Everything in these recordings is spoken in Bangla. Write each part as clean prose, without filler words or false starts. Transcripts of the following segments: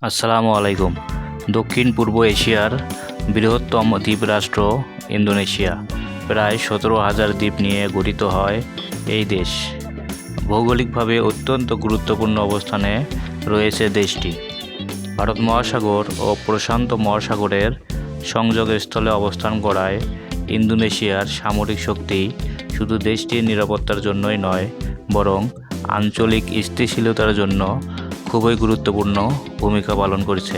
আসসালামু আলাইকুম। দক্ষিণ পূর্ব এশিয়ার বৃহত্তম দ্বীপরাষ্ট্র ইন্দোনেশিয়া। প্রায় 17,000 দ্বীপ নিয়ে গঠিত হয় এই দেশ। ভৌগোলিকভাবে অত্যন্ত গুরুত্বপূর্ণ অবস্থানে রয়েছে দেশটি। ভারত মহাসাগর ও প্রশান্ত মহাসাগরের সংযোগস্থলে অবস্থান করায় ইন্দোনেশিয়ার সামরিক শক্তি শুধু দেশটির নিরাপত্তার জন্যই নয়, বরং আঞ্চলিক স্থিতিশীলতার জন্য খুবই গুরুত্বপূর্ণ ভূমিকা পালন করছে।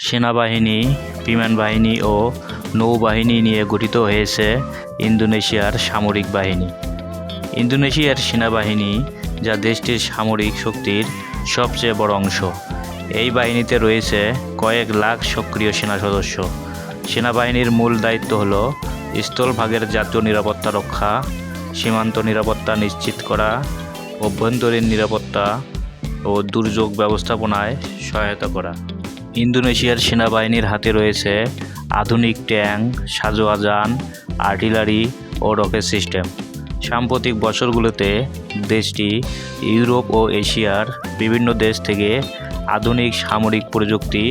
সেনাবাহিনী, বিমান বাহিনী ও নৌবাহিনী নিয়ে গঠিত হয়েছে ইন্দোনেশিয়ার সামরিক বাহিনী। ইন্দোনেশিয়ার সেনাবাহিনী যা দেশটির সামরিক শক্তির সবচেয়ে বড় অংশ। এই বাহিনীতে রয়েছে কয়েক লাখ সক্রিয় সেনা সদস্য। সেনাবাহিনীর মূল দায়িত্ব হল স্থলভাগের জাতীয় নিরাপত্তা রক্ষা, সীমান্ত নিরাপত্তা নিশ্চিত করা, অভ্যন্তরীণ নিরাপত্তা ও দুর্যোগ ব্যবস্থাপনায় সহায়তা করা। ইন্দোনেশিয়ার সেনাবাহিনীর হাতে রয়েছে আধুনিক ট্যাঙ্ক, সাঁজোয়া যান, আর্টিলারি ও রকেট সিস্টেম। সাম্প্রতিক বছরগুলোতে দেশটি ইউরোপ ও এশিয়ার বিভিন্ন দেশ থেকে আধুনিক সামরিক প্রযুক্তি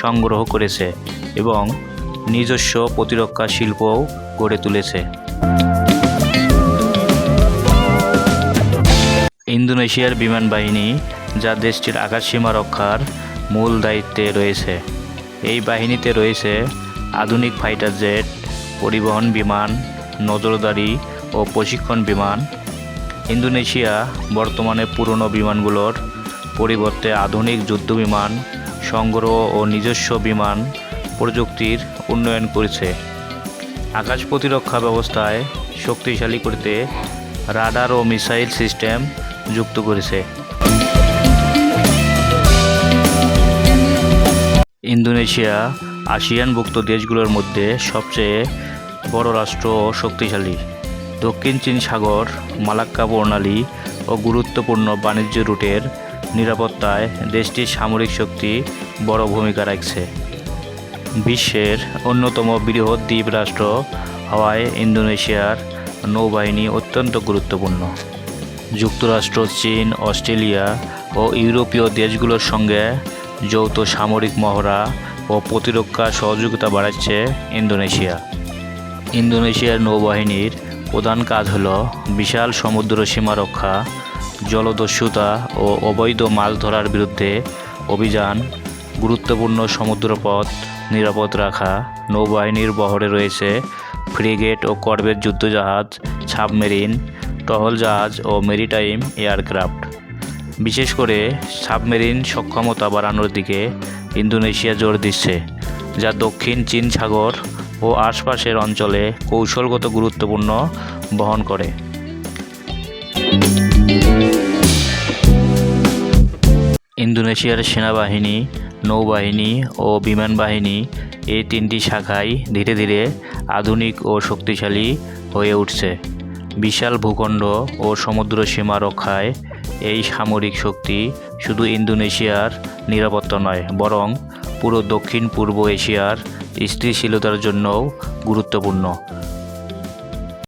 সংগ্রহ করেছে এবং নিজস্ব প্রতিরক্ষা শিল্পও গড়ে তুলেছে। ইন্দোনেশিয়ার বিমান বাহিনী, যা দেশটির আকাশসীমা রক্ষার মূল দায়িত্বে রয়েছে। এই বাহিনীতে রয়েছে আধুনিক ফাইটার জেট, পরিবহন বিমান, নজরদারি ও প্রশিক্ষণ বিমান। ইন্দোনেশিয়া বর্তমানে পুরনো বিমানগুলোর পরিবর্তে আধুনিক যুদ্ধবিমান সংগ্রহ ও নিজস্ব বিমান প্রযুক্তির উন্নয়ন করেছে। আকাশ প্রতিরক্ষা ব্যবস্থায় শক্তিশালী করতে রাডার ও মিসাইল সিস্টেম যুক্ত করেছে। ইন্দোনেশিয়া আসিয়ানভুক্ত দেশগুলোর মধ্যে সবচেয়ে বড় রাষ্ট্র ও শক্তিশালী। দক্ষিণ চীন সাগর, মালাক্কা প্রণালী ও গুরুত্বপূর্ণ বাণিজ্য রুটের নিরাপত্তায় দেশটির সামরিক শক্তি বড় ভূমিকা রাখছে। বিশ্বের অন্যতম বৃহৎ দ্বীপ রাষ্ট্র হওয়ায় ইন্দোনেশিয়ার নৌবাহিনী অত্যন্ত গুরুত্বপূর্ণ। যুক্তরাষ্ট্র, চীন, অস্ট্রেলিয়া ও ইউরোপীয় দেশগুলোর সঙ্গে যৌথ সামরিক মহড়া ও প্রতিরক্ষা সহযোগিতা বাড়াচ্ছে ইন্দোনেশিয়া। ইন্দোনেশিয়ার নৌবাহিনীর প্রধান কাজ হল বিশাল সমুদ্র সীমা রক্ষা, জলদস্যুতা ও অবৈধ মাছ ধরার বিরুদ্ধে অভিযান, গুরুত্বপূর্ণ সমুদ্রপথ নিরাপদ রাখা। নৌবাহিনীর বহরে রয়েছে ফ্রিগেট ও করভেট যুদ্ধজাহাজ, সাবমেরিন, টহল জাহাজ ও মেরিটাইম এয়ারক্রাফট। বিশেষ করে সাবমেরিন সক্ষমতা বাড়ানোর দিকে ইন্দোনেশিয়া জোর দিচ্ছে, যা দক্ষিণ চীন সাগর ও আশপাশের অঞ্চলে কৌশলগত গুরুত্বপূর্ণ বহন করে। ইন্দোনেশিয়ার সেনাবাহিনী, নৌবাহিনী ও বিমান বাহিনী এই তিনটি শাখায় ধীরে ধীরে আধুনিক ও শক্তিশালী হয়ে উঠছে। বিশাল ভূখণ্ড ও সমুদ্র সীমা রক্ষায় এই সামরিক শক্তি শুধু ইন্দোনেশিয়ার নিরাপত্তা নয়, বরং পুরো দক্ষিণ পূর্ব এশিয়ার স্থিতিশীলতার জন্যও গুরুত্বপূর্ণ।